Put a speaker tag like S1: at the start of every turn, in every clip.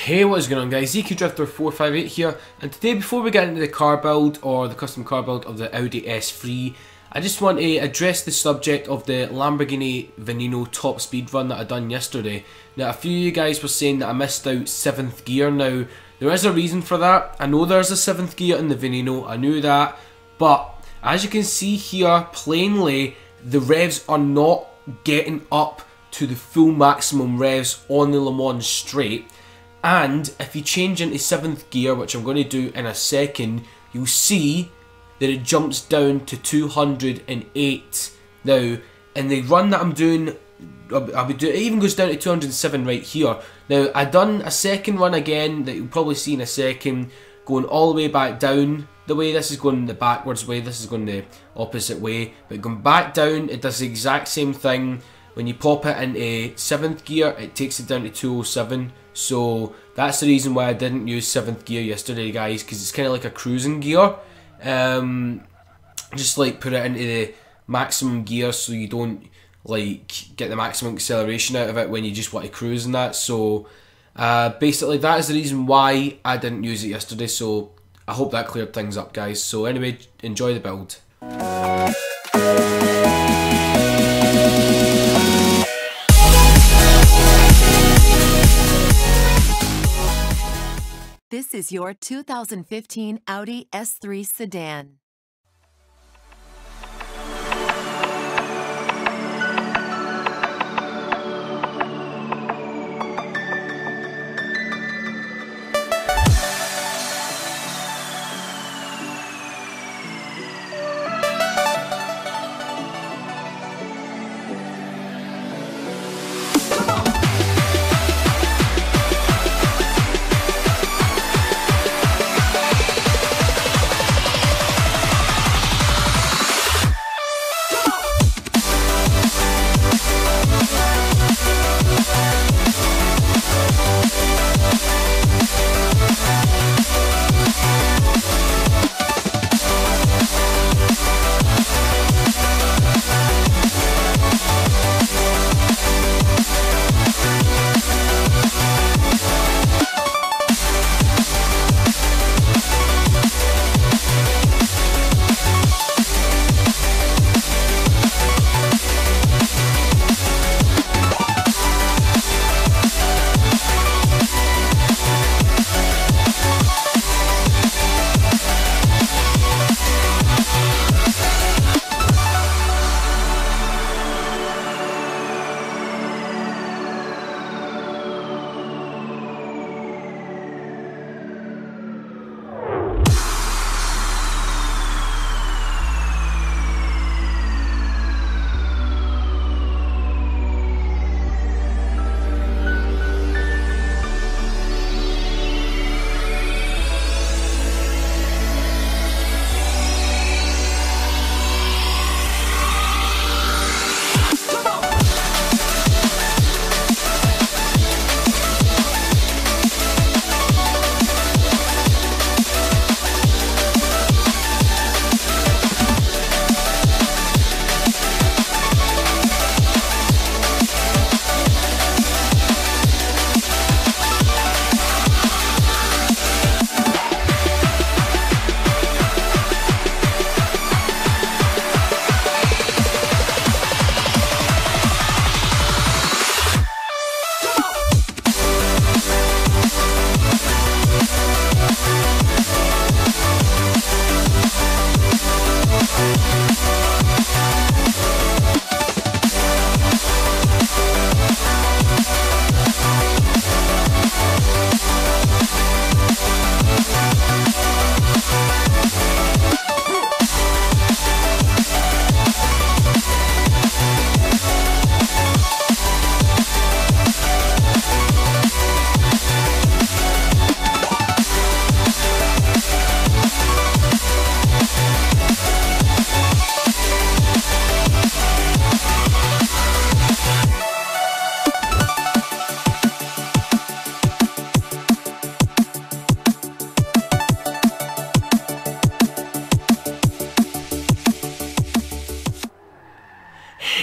S1: Hey, what is going on guys, EK Drifter 458 here, and today before we get into the car build or the custom car build of the Audi S3, I just want to address the subject of the Lamborghini Veneno top speed run that I done yesterday. Now a few of you guys were saying that I missed out 7th gear. Now there is a reason for that. I know there's a 7th gear in the Veneno, I knew that, but as you can see here plainly the revs are not getting up to the full maximum revs on the Le Mans straight. And if you change into 7th gear, which I'm going to do in a second, you'll see that it jumps down to 208. Now, in the run that I'm doing, it even goes down to 207 right here. Now, I done a second run again that you'll probably see in a second, going all the way back down. The way this is going the backwards way, this is going the opposite way. But going back down, it does the exact same thing. When you pop it into 7th gear, it takes it down to 207. So that's the reason why I didn't use 7th gear yesterday, guys, because it's kind of like a cruising gear. Just like put it into the maximum gear so you don't like get the maximum acceleration out of it when you just want to cruise and that. So basically that is the reason why I didn't use it yesterday. So I hope that cleared things up, guys. So anyway, enjoy the build.
S2: This is your 2015 Audi S3 sedan.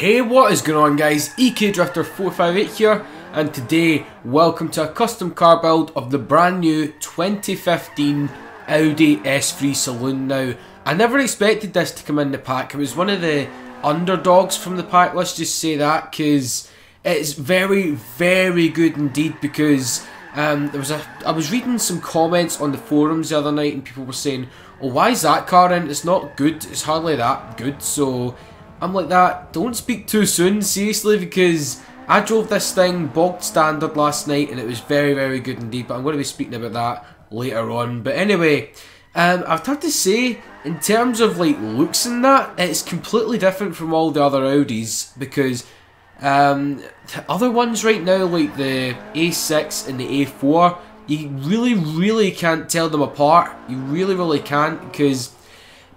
S1: Hey, what is going on guys, EK Drifter 458 here, and today, welcome to a custom car build of the brand new 2015 Audi S3 Saloon. Now, I never expected this to come in the pack. It was one of the underdogs from the pack, let's just say that, because it's very, very good indeed. Because I was reading some comments on the forums the other night, and people were saying, "Oh, why is that car in? It's not good. It's hardly that good." So I'm like, that. Don't speak too soon, seriously, because I drove this thing bog standard last night, and it was very, very good indeed. But I'm going to be speaking about that later on. But anyway, I've had to say, in terms of like looks and that, it's completely different from all the other Audis, because the other ones right now, like the A6 and the A4, you really can't tell them apart. You really can't, because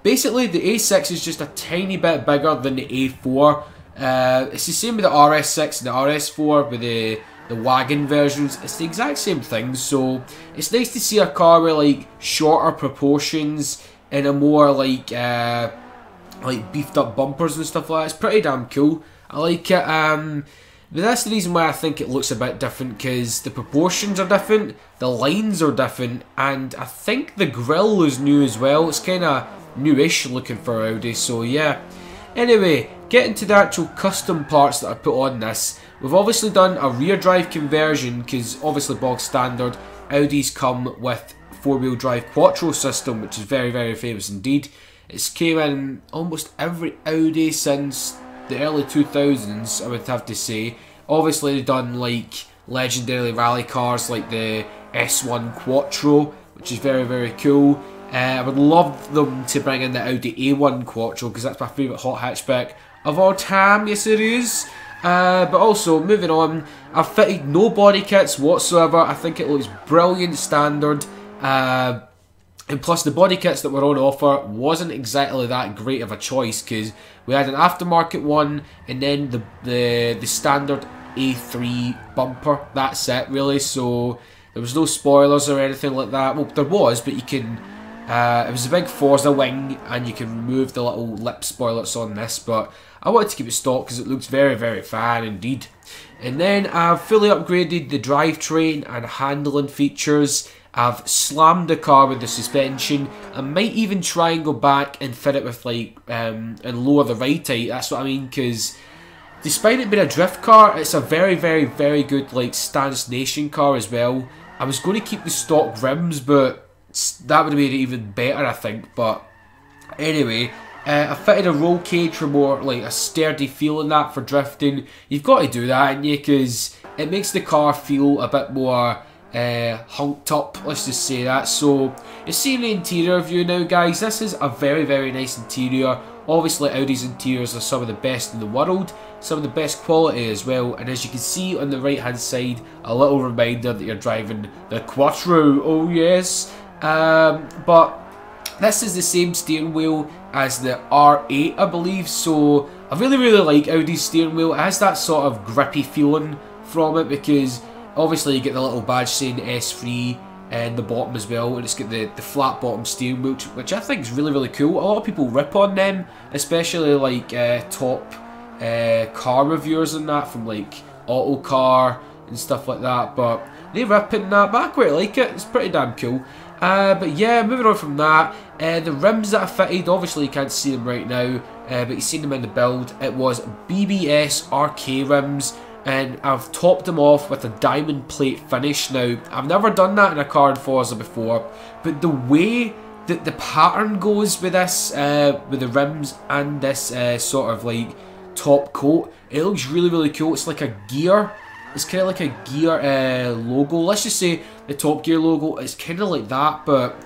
S1: basically the A6 is just a tiny bit bigger than the A4. It's the same with the RS6 and the RS4 with the wagon versions. It's the exact same thing, so it's nice to see a car with like shorter proportions and a more like beefed up bumpers and stuff like that. It's pretty damn cool. I like it. But that's the reason why I think it looks a bit different, because the proportions are different, the lines are different, and I think the grille is new as well. It's kind of newish looking for Audi, so yeah. Anyway, getting to the actual custom parts that I put on this, we've obviously done a rear drive conversion, because obviously bog standard, Audis come with 4-wheel drive quattro system, which is very famous indeed. It's came in almost every Audi since the early 2000s, I would have to say. Obviously they've done like legendary rally cars like the S1 Quattro, which is very cool. I would love them to bring in the Audi A1 Quattro, because that's my favourite hot hatchback of all time. Yes, it is. But also, moving on, I've fitted no body kits whatsoever. I think it looks brilliant standard. And plus, the body kits that were on offer wasn't exactly that great of a choice, because we had an aftermarket one and then the standard A3 bumper. That's it, really. So there was no spoilers or anything like that. Well, there was, but you can. It was a big Forza wing, and you can remove the little lip spoilers on this. But I wanted to keep it stock because it looks very fine indeed. And then I've fully upgraded the drivetrain and handling features. I've slammed the car with the suspension. I might even try and go back and fit it with like and lower the ride height. That's what I mean, because despite it being a drift car, it's a very good like stance nation car as well. I was going to keep the stock rims, but that would have made it even better, I think. But anyway, I fitted a roll cage for more like a sturdy feel in that for drifting. You've got to do that, haven't you? Because it makes the car feel a bit more hunked up, let's just say that. So you're seeing the interior view now, guys. This is a very nice interior. Obviously Audi's interiors are some of the best in the world, some of the best quality as well. And as you can see on the right hand side, a little reminder that you're driving the Quattro. Oh yes. But this is the same steering wheel as the R8, I believe. So I really like Audi's steering wheel. It has that sort of grippy feeling from it, because obviously you get the little badge saying S3 and the bottom as well, and it's got the flat bottom steering wheel, which I think is really cool. A lot of people rip on them, especially like top car reviewers and that from like Autocar and stuff like that, but they rip in that, but I quite like it. It's pretty damn cool. But yeah, moving on from that, the rims that I fitted, obviously you can't see them right now, but you've seen them in the build. It was BBS RK rims, and I've topped them off with a diamond plate finish. Now, I've never done that in a car in Forza before, but the way that the pattern goes with this, with the rims and this sort of like top coat, it looks really cool. It's like a gear. It's kind of like a gear logo. Let's just say the Top Gear logo. It's kind of like that, but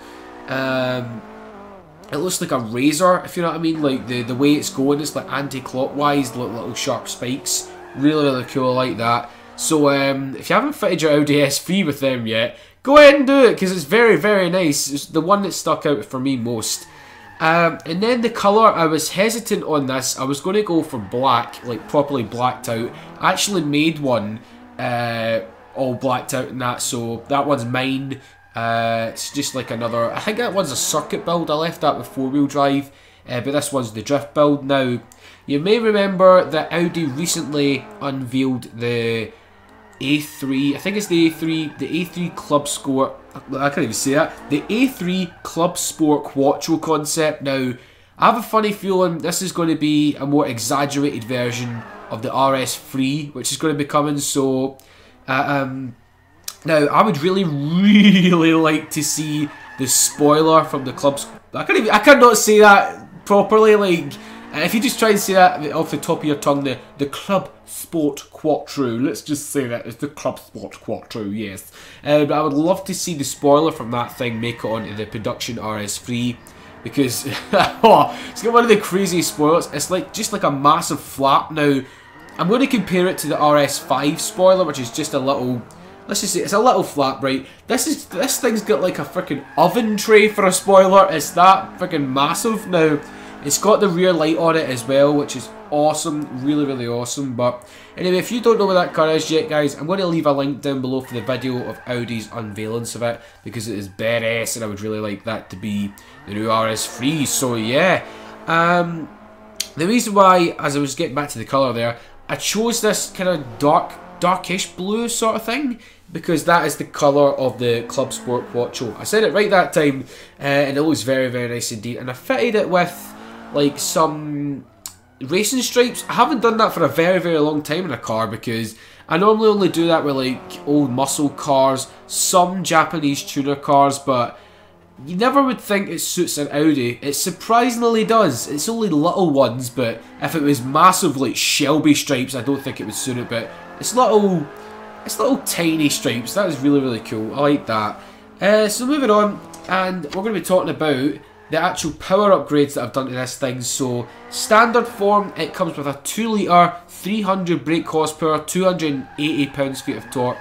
S1: it looks like a razor, if you know what I mean. Like the way it's going, it's like anti-clockwise, little sharp spikes. Really cool, I like that. So if you haven't fitted your Audi S3 with them yet, go ahead and do it, because it's very nice. It's the one that stuck out for me most. And then the colour, I was hesitant on this. I was going to go for black, like properly blacked out. I actually made one all blacked out and that, so that one's mine. It's just like another, I think that one's a circuit build. I left that with 4-wheel drive, but this one's the drift build. Now, you may remember that Audi recently unveiled the A3, I think it's the A3 Club Sport, I can't even say that, the A3 Club Sport Quattro concept. Now, I have a funny feeling this is going to be a more exaggerated version of the RS3, which is going to be coming, so, now, I would really like to see the spoiler from the Club, I cannot say that properly, like, if you just try and say that off the top of your tongue, the Club Sport Quattro, let's just say that it's the Club Sport Quattro, yes. But I would love to see the spoiler from that thing make it onto the production RS3, because oh, it's got one of the craziest spoilers. It's like just like a massive flap. Now, I'm going to compare it to the RS5 spoiler, which is just a little, let's just say it's a little flap, right? This thing's got like a freaking oven tray for a spoiler. It's that freaking massive. Now, it's got the rear light on it as well, which is awesome, really awesome. But anyway, if you don't know what that car is yet, guys, I'm going to leave a link down below for the video of Audi's unveilance of it, because it is badass and I would really like that to be the new RS3. So yeah, the reason why, as I was getting back to the colour there, I chose this kind of darkish blue sort of thing, because that is the colour of the Club Sport Quattro. I said it right that time, and it looks very nice indeed. And I fitted it with like some racing stripes. I haven't done that for a very long time in a car, because I normally only do that with like old muscle cars, some Japanese tuner cars, but you never would think it suits an Audi. It surprisingly does. It's only little ones, but if it was massive like Shelby stripes, I don't think it would suit it. But it's little tiny stripes. That is really cool. I like that. So moving on, and we're going to be talking about the actual power upgrades that I've done to this thing. So, standard form, it comes with a 2 litre, 300 brake horsepower, 280 pounds-feet of torque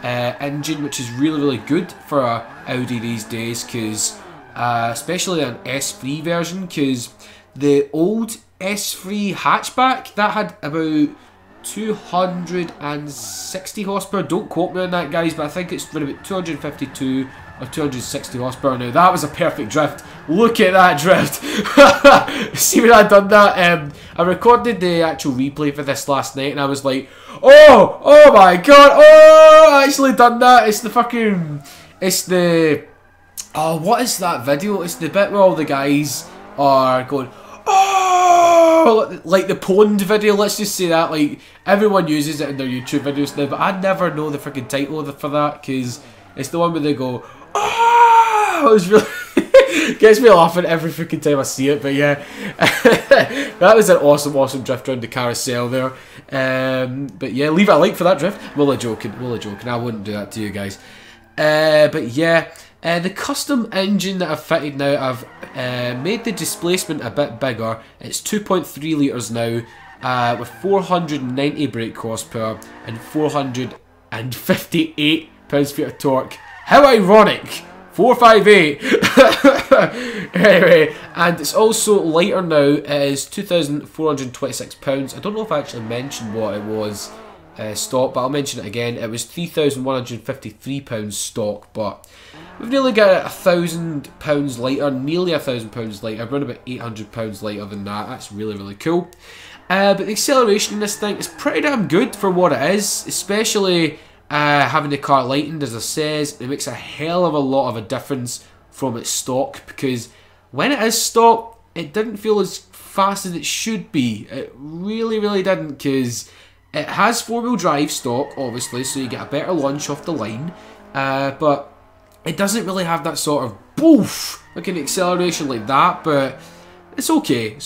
S1: engine, which is really good for a Audi these days, because especially an S3 version, because the old S3 hatchback, that had about 260 horsepower. Don't quote me on that, guys, but I think it's been about 252 or 260 horsepower. Now, that was a perfect drift. Look at that drift. See when I done that? I recorded the actual replay for this last night, and I was like, oh my god, oh, I actually done that. It's the fucking, oh, what is that video? It's the bit where all the guys are going, oh, like the pwned video, let's just say that. Like, everyone uses it in their YouTube videos now, but I never know the freaking title for that, because it's the one where they go, oh, it was really gets me laughing every freaking time I see it. But yeah, that was an awesome drift around the carousel there. But yeah, leave a like for that drift. Will joking, I wouldn't do that to you guys. But yeah, the custom engine that I've fitted now, I've made the displacement a bit bigger. It's 2.3 litres now, with 490 brake horsepower and 458 pounds-feet of torque. How ironic! 458! Anyway, and it's also lighter now. It is 2,426 pounds. I don't know if I actually mentioned what it was stock, but I'll mention it again. It was 3,153 pounds stock, but we've nearly got £1,000 lighter, nearly £1,000 lighter, around about £800 lighter than that. That's really cool. But the acceleration in this thing is pretty damn good for what it is, especially having the car lightened. As I says, it makes a hell of a lot of a difference from its stock, because when it is stock, it didn't feel as fast as it should be. It really didn't, because it has 4-wheel drive stock, obviously, so you get a better launch off the line, but it doesn't really have that sort of boof, like an acceleration like that. But it's okay,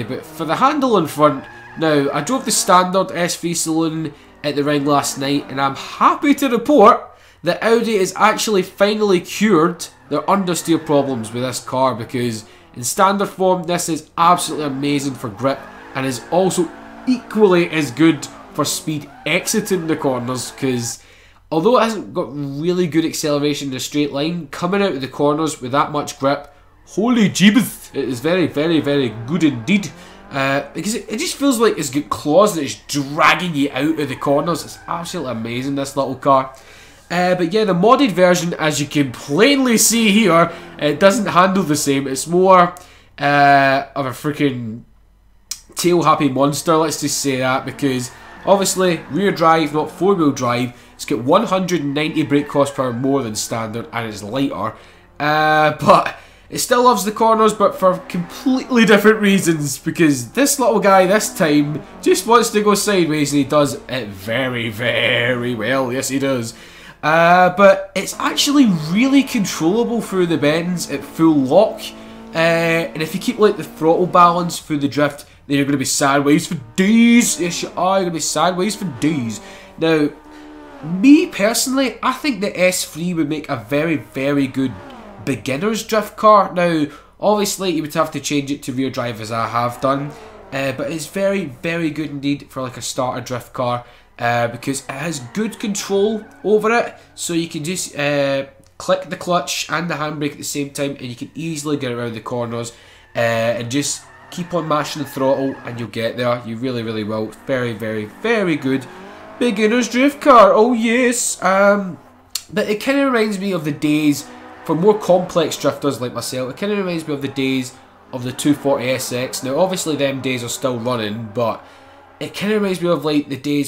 S1: but for the handle in front, now, I drove the standard S3 Saloon at the ring last night, and I'm happy to report that Audi is actually finally cured their understeer problems with this car, because in standard form, this is absolutely amazing for grip, and is also equally as good for speed exiting the corners, because although it hasn't got really good acceleration in a straight line, coming out of the corners with that much grip, holy jeebus, it is very good indeed. Because it just feels like it's got claws that is dragging you out of the corners. It's absolutely amazing, this little car. But yeah, the modded version, as you can plainly see here, it doesn't handle the same. It's more of a freaking tail happy monster, let's just say that, because obviously rear drive, not 4-wheel drive. It's got 190 brake horsepower more than standard, and it's lighter. But it still loves the corners, but for completely different reasons, because this little guy this time just wants to go sideways, and he does it very, very well. Yes, he does. But it's actually really controllable through the bends at full lock. And if you keep like the throttle balance through the drift, then you're going to be sideways for days. Yes, you are. You're going to be sideways for days. Now, me personally, I think the S3 would make a very, very good beginner's drift car. Now, obviously, you would have to change it to rear drive, as I have done. But it's very, very good indeed for like a starter drift car. Because it has good control over it. So you can just click the clutch and the handbrake at the same time, and you can easily get around the corners. And just keep on mashing the throttle and you'll get there. You really, really will. Very, very, very good beginner's drift car. Oh yes. But it kind of reminds me of the days, for more complex drifters like myself, it kind of reminds me of the days of the 240SX. Now obviously them days are still running, but it kind of reminds me of like the days